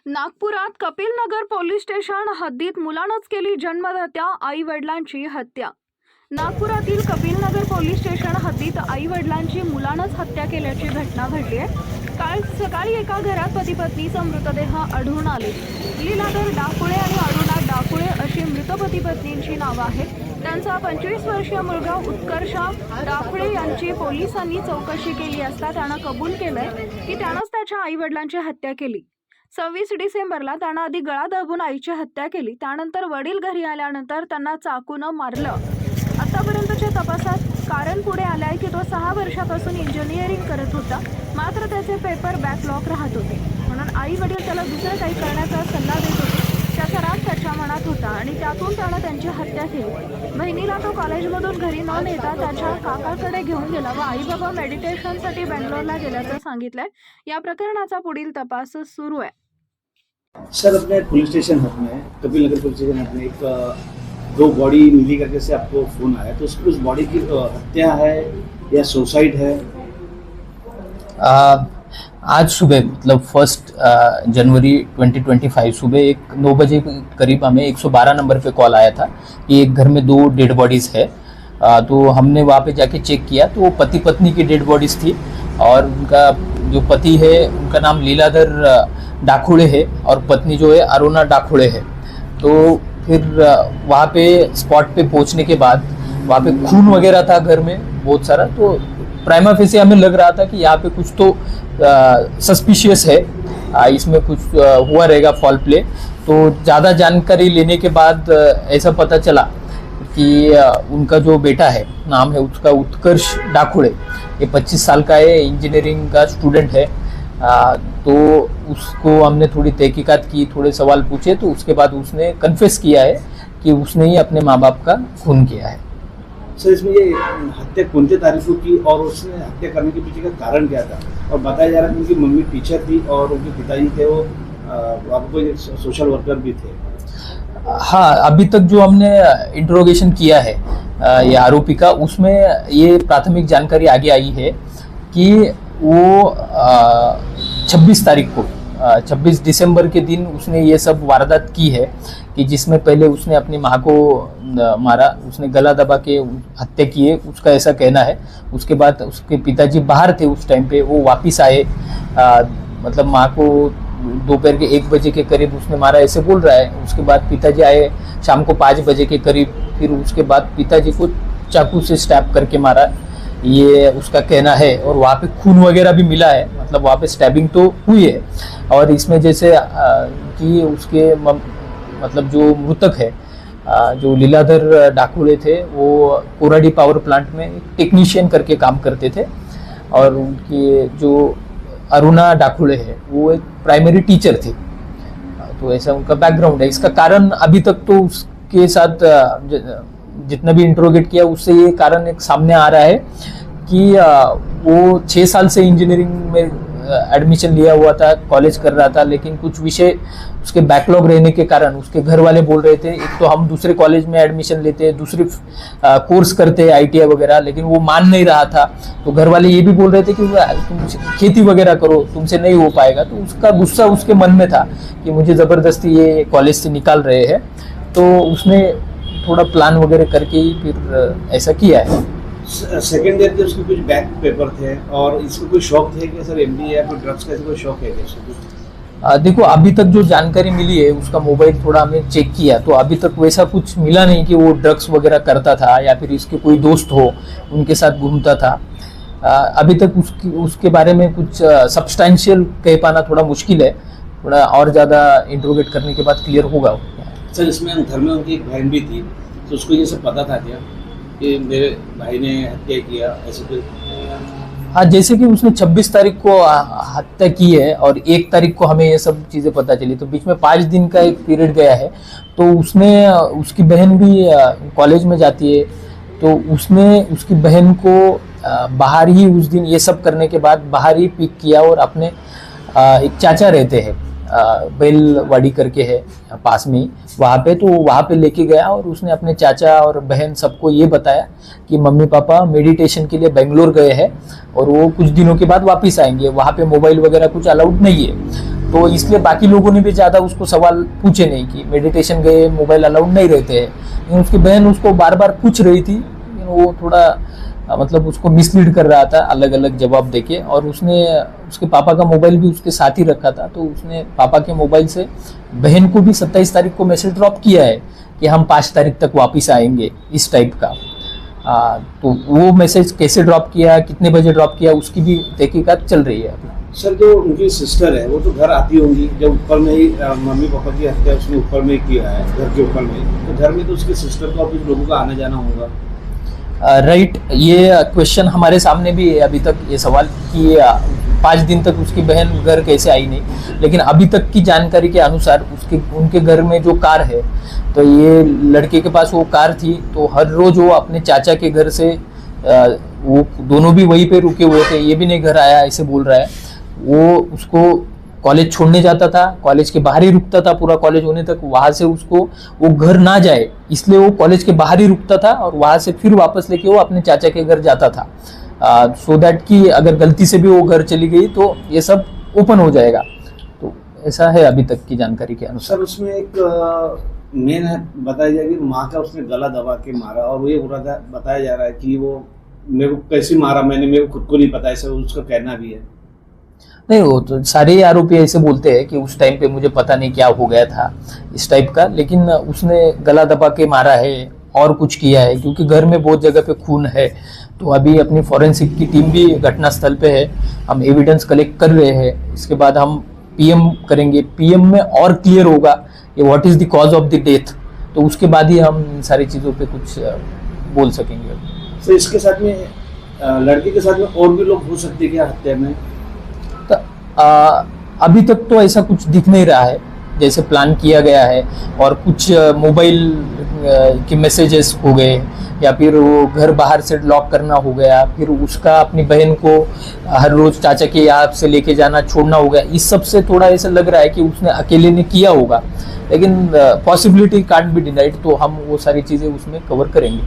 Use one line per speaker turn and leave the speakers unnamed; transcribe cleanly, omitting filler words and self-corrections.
नागपुरात Kapilnagar police station हद्दीत मुलानंच केली जन्मदात्या आई वडिलांची हत्या। नागपुरातील कपिलनगर पोलीस स्टेशन हद्दीत आई वडिलांची मुलानंच हत्या केल्याची घटना घडली आहे। काल सकाळी एका घरात पती पत्नीचा मृतदेह आढळून आले। लीलाधर डाकुळे आणि अरुणा डाकुळे अशी मृत पती पत्नींची नावे आहेत। त्यांचा 25 वर्षीय मुलगा उत्कर्ष डाकुळे यांची पोलिसांनी चौकशी केली असता त्याने कबूल केलंय की त्यानंच त्याच्या आई वडिलांची हत्या केली। 26 डिसेंबरला त्यानं आधी गळा दाबून आईची हत्या केली। त्यानंतर वडील घरी आल्यानंतर त्यांना चाकूने मारलं। आतापर्यंतच्या तपासात कारण पुढे आलंय की तो 6 वर्षापासून इंजिनिअरिंग करत होता, मात्र त्याचे पेपर बॅकलॉग राहत होते, म्हणून आई वडील त्याला दुसरं काही करण्याचा सल्ला देत होते। त्याचा राग त्याच्या मनात होता आणि त्यातून त्यानं त्यांची हत्या केली। बहिणीला तो कॉलेजमधून घरी न नेता त्याच्या काकाकडे घेऊन गेला व आई बाबा मेडिटेशनसाठी बेंगलोरला गेल्याचं सांगितलंय। या प्रकरणाचा पुढील तपास सुरू आहे।
सर, अपने पुलिस स्टेशन हद में कपिलनगर पुलिस स्टेशन हद में एक दो बॉडी मिली करके से आपको फोन आया, तो उस बॉडी की हत्या है या सुसाइड है?
आज सुबह मतलब 1 जनवरी 2025 सुबह एक 9 बजे के करीब हमें 112 नंबर पे कॉल आया था कि एक घर में 2 डेड बॉडीज़ है। तो हमने वहाँ पे जाके चेक किया तो पति पत्नी की डेड बॉडीज़ थी और उनका जो पति है उनका नाम लीलाधर डाकुळे है और पत्नी जो है अरुणा डाकुळे है। तो फिर वहाँ पे स्पॉट पे पहुँचने के बाद वहाँ पे खून वगैरह था घर में बहुत सारा, तो प्राइमा फेसी हमें लग रहा था कि यहाँ पे कुछ तो सस्पिशियस है, इसमें कुछ हुआ रहेगा फॉल प्ले। तो ज़्यादा जानकारी लेने के बाद ऐसा पता चला कि उनका जो बेटा है नाम है उसका उत्कर्ष डाकुळे, ये 25 साल का है, इंजीनियरिंग का स्टूडेंट है। तो उसको हमने थोड़ी तहकीकात की, थोड़े सवाल पूछे, तो उसके बाद उसने कन्फेस किया है कि उसने ही अपने माँ बाप का खून किया है।
सर, इसमें ये हत्या कौन सी तारीख को की और उसने हत्या करने के पीछे का कारण क्या था? और बताया जा रहा है कि उनकी मम्मी टीचर थी और उनके पिताजी थे वो कोई सोशल वर्कर भी थे।
हाँ, अभी तक जो हमने इंट्रोगेशन किया है ये आरोपी का, उसमें ये प्राथमिक जानकारी आगे आई है कि वो 26 तारीख को 26 दिसंबर के दिन उसने ये सब वारदात की है कि जिसमें पहले उसने अपनी माँ को मारा, उसने गला दबा के हत्या की है, उसका ऐसा कहना है। उसके बाद उसके पिताजी बाहर थे उस टाइम पे, वो वापस आए, मतलब माँ को दोपहर के 1 बजे के करीब उसने मारा ऐसे बोल रहा है। उसके बाद पिताजी आए शाम को 5 बजे के करीब, फिर उसके बाद पिताजी को चाकू से स्टैब करके मारा, ये उसका कहना है। और वहाँ पे खून वगैरह भी मिला है, मतलब वहाँ पे स्टैबिंग तो हुई है। और इसमें जैसे कि उसके मतलब जो मृतक है जो लीलाधर डाकुळे थे, वो कोराडी पावर प्लांट में टेक्नीशियन करके काम करते थे और उनकी जो अरुणा डाकुळे है वो एक प्राइमरी टीचर थी। तो ऐसा उनका बैकग्राउंड है। इसका कारण अभी तक तो उसके साथ जितना भी इंट्रोगेट किया उससे ये कारण एक सामने आ रहा है कि वो 6 साल से इंजीनियरिंग में एडमिशन लिया हुआ था, कॉलेज कर रहा था, लेकिन कुछ विषय उसके बैकलॉग रहने के कारण उसके घर वाले बोल रहे थे एक तो हम दूसरे कॉलेज में एडमिशन लेते हैं, दूसरे कोर्स करते हैं ITI वगैरह, लेकिन वो मान नहीं रहा था। तो घर वाले ये भी बोल रहे थे कि तुम खेती वगैरह करो, तुमसे नहीं हो पाएगा। तो उसका गुस्सा उसके मन में था कि मुझे ज़बरदस्ती ये कॉलेज से निकाल रहे हैं। तो उसने थोड़ा प्लान वगैरह करके ही फिर ऐसा किया है।
सेकेंड ईयर के उसके कुछ बैक पेपर थे और इसको कोई शौक थे कि सर MD या कोई ड्रग्स का कोई शौक है क्या?
देखो, अभी तक जो जानकारी मिली है उसका मोबाइल थोड़ा हमने चेक किया तो अभी तक वैसा कुछ मिला नहीं कि वो ड्रग्स वगैरह करता था या फिर इसके कोई दोस्त हो उनके साथ घूमता था। अभी तक उसके बारे में कुछ सब्सटेंशियल कह पाना थोड़ा मुश्किल है, थोड़ा और ज़्यादा इंट्रोगेट करने के बाद क्लियर होगा।
सर, इसमें घर में उनकी एक बहन भी थी, तो उसको ये सब पता था क्या कि मेरे भाई ने हत्या किया ऐसे कोई?
हाँ, जैसे कि उसने 26 तारीख को हत्या की है और 1 तारीख को हमें ये सब चीज़ें पता चली, तो बीच में 5 दिन का एक पीरियड गया है। तो उसने उसकी बहन भी कॉलेज में जाती है, तो उसने उसकी बहन को बाहर ही उस दिन ये सब करने के बाद बाहर ही पिक किया और अपने एक चाचा रहते हैं बेलवाड़ी करके है पास में ही, वहाँ पे, तो वहाँ पे लेके गया और उसने अपने चाचा और बहन सबको ये बताया कि मम्मी पापा मेडिटेशन के लिए बेंगलोर गए हैं और वो कुछ दिनों के बाद वापस आएंगे, वहाँ पे मोबाइल वगैरह कुछ अलाउड नहीं है। तो इसलिए बाकी लोगों ने भी ज़्यादा उसको सवाल पूछे नहीं कि मेडिटेशन गए, मोबाइल अलाउड नहीं रहते हैं। लेकिन उसकी बहन उसको बार बार पूछ रही थी, लेकिन वो थोड़ा मतलब उसको मिसलीड कर रहा था अलग अलग जवाब देके। और उसने उसके पापा का मोबाइल भी उसके साथ ही रखा था, तो उसने पापा के मोबाइल से बहन को भी 27 तारीख को मैसेज ड्रॉप किया है कि हम 5 तारीख तक वापस आएंगे, इस टाइप का। तो वो मैसेज कैसे ड्रॉप किया, कितने बजे ड्रॉप किया, उसकी भी तहकीकात चल रही है अभी।
सर, जो उनकी सिस्टर है वो तो घर आती होंगी, जब ऊपर में ही मम्मी पापा की हत्या उसने ऊपर में ही किया है, घर के ऊपर में, तो घर में तो उसकी सिस्टर को कुछ लोगों का आना जाना होगा।
राइट, ये क्वेश्चन हमारे सामने भी है अभी तक, ये सवाल कि 5 दिन तक उसकी बहन घर कैसे आई नहीं। लेकिन अभी तक की जानकारी के अनुसार उनके घर में जो कार है, तो ये लड़के के पास वो कार थी, तो हर रोज वो अपने चाचा के घर से वो दोनों भी वहीं पे रुके हुए थे, ये भी नहीं घर आया ऐसे बोल रहा है। वो उसको कॉलेज छोड़ने जाता था, कॉलेज के बाहर ही रुकता था पूरा कॉलेज होने तक, वहाँ से उसको वो घर ना जाए इसलिए वो कॉलेज के बाहर ही रुकता था और वहाँ से फिर वापस लेके वो अपने चाचा के घर जाता था, सो दैट कि अगर गलती से भी वो घर चली गई तो ये सब ओपन हो जाएगा। तो ऐसा है अभी तक की जानकारी के अनुसार।
सर, उसमें एक मेन है बताया जाए कि माँ का उसने गला दबा के मारा, और वो ये बताया जा रहा है कि वो मेरे को कैसे मारा, मेरे को खुद को नहीं पता, ऐसा उसका कहना भी है।
नहीं, वो तो सारे आरोपी ऐसे बोलते हैं कि उस टाइम पे मुझे पता नहीं क्या हो गया था, इस टाइप का। लेकिन उसने गला दबा के मारा है और कुछ किया है, क्योंकि घर में बहुत जगह पे खून है। तो अभी अपनी फॉरेंसिक की टीम भी घटनास्थल पे है, हम एविडेंस कलेक्ट कर रहे हैं। इसके बाद हम पीएम करेंगे, पीएम में और क्लियर होगा कि what is the cause of the death, तो उसके बाद ही हम इन सारी चीज़ों पे कुछ बोल सकेंगे।
तो इसके साथ में लड़के के साथ में और भी लोग हो सकते हैं क्या हत्या में?
तो अभी तक तो ऐसा कुछ दिख नहीं रहा है जैसे प्लान किया गया है, और कुछ मोबाइल के मैसेजेस हो गए, या फिर वो घर बाहर से लॉक करना हो गया, फिर उसका अपनी बहन को हर रोज चाचा के यहाँ से लेके जाना छोड़ना हो गया। इस सब से थोड़ा ऐसा लग रहा है कि उसने अकेले ने किया होगा, लेकिन पॉसिबिलिटी कांट बी डिनाइड, तो हम वो सारी चीज़ें उसमें कवर करेंगे।